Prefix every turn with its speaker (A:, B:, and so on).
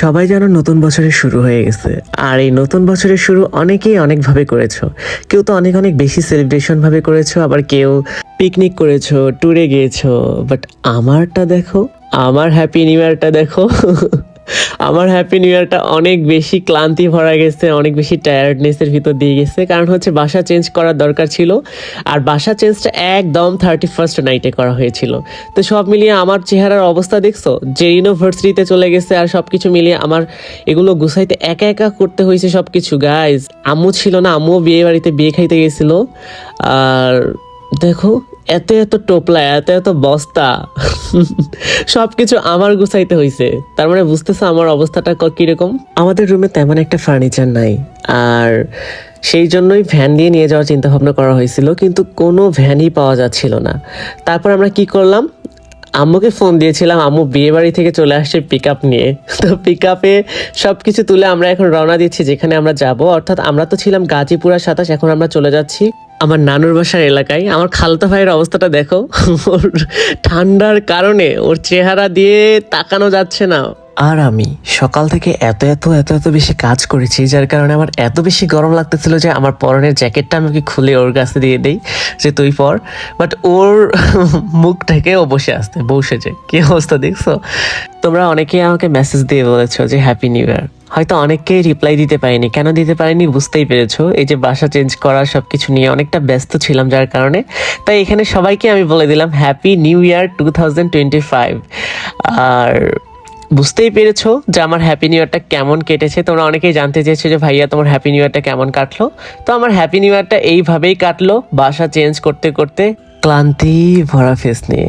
A: সবাই যেন নতুন বছরের শুরু হয়ে গেছে। আর এই নতুন বছরের শুরু অনেকেই অনেকভাবে করেছো। কেউ তো অনেক অনেক বেশি সেলিব্রেশন ভাবে করেছো, আবার কেউ পিকনিক করেছো, ট্যুরে গিয়েছো। বাট আমারটা দেখো, আমার হ্যাপি নিউ ইয়ারটা দেখো। আমার হ্যাপি নিউ ইয়ারটা অনেক বেশি ক্লান্তি ভরা গেছে, অনেক বেশি টায়ার্ডনেসের ভিতর দিয়ে গেছে। কারণ হচ্ছে বাসা চেঞ্জ করার দরকার ছিল, আর বাসা চেঞ্জটা একদম 31st নাইটে করা হয়েছিল। তো সব মিলিয়ে আমার চেহারার অবস্থা দেখছো, যে ইউনিভার্সিটিতে চলে গেছে, আর সব কিছু মিলিয়ে আমার এগুলো গুছাইতে একা একা করতে হয়েছে সব কিছু। গাইজ, আম্মু ছিল না, আম্মুও বিয়ে বাড়িতে বিয়ে খাইতে গেছিল। আর দেখো, এত এত টোপলা, এত এত বস্তা, সবকিছু আমার গুছাইতে হয়েছে। তার মানে বুঝতেছো আমার অবস্থাটা কিরকম। আমাদের রুমে তেমন একটা ফার্নিচার নাই, আর সেই জন্যই ভ্যান দিয়ে নিয়ে যাওয়ার চিন্তা ভাবনা করা হয়েছিল, কিন্তু কোনো ভ্যানই পাওয়া যাচ্ছিল না। তারপর আমরা কি করলাম, আম্মুকে ফোন দিয়েছিলাম, আম্মু বিয়ে বাড়ি থেকে চলে আসছে পিক আপ নিয়ে। তো পিক আপে সব কিছু তুলে আমরা এখন রওনা দিচ্ছি যেখানে আমরা যাব। অর্থাৎ আমরা তো ছিলাম গাজীপুরা 27, এখন আমরা চলে যাচ্ছি আমার নানুর বাসার এলাকায়। আমার খালতো ভাইয়ের অবস্থাটা দেখো, ওর ঠান্ডার কারণে ওর চেহারা দিয়ে তাকানো যাচ্ছে না। আর আমি সকাল থেকে এত এত এত এত বেশি কাজ করেছি, যার কারণে আমার এত বেশি গরম লাগতেছিল যে আমার পরনের জ্যাকেটটা আমি খুলে ওর কাছে দিয়ে দেই যে তুই পর। বাট ওর মুখ থেকে ও বসেছে। কি অবস্থা দেখছো? তোমরা অনেকেই আমাকে মেসেজ দিয়ে বলেছো যে হ্যাপি নিউ ইয়ার। হয়তো অনেককেই রিপ্লাই দিতে পারিনি। কেন দিতে পারিনি বুঝতেই পেরেছো, এই যে বাসা চেঞ্জ করা সবকিছু নিয়ে অনেকটা ব্যস্ত ছিলাম, যার কারণে। তাই এখানে সবাইকে আমি বলে দিলাম হ্যাপি নিউ ইয়ার 2025। আর বুঝতেই পেরেছো যে আমার হ্যাপি নিউ ইয়ারটা কেমন কেটেছে। তোমরা অনেকেই জানতে চেয়েছো যে ভাইয়া তোমার হ্যাপি নিউ ইয়ারটা কেমন কাটলো। তো আমার হ্যাপি নিউ ইয়ারটা এইভাবেই কাটলো, বাসা চেঞ্জ করতে করতে, ক্লান্তি ভরা ফেস নিয়ে।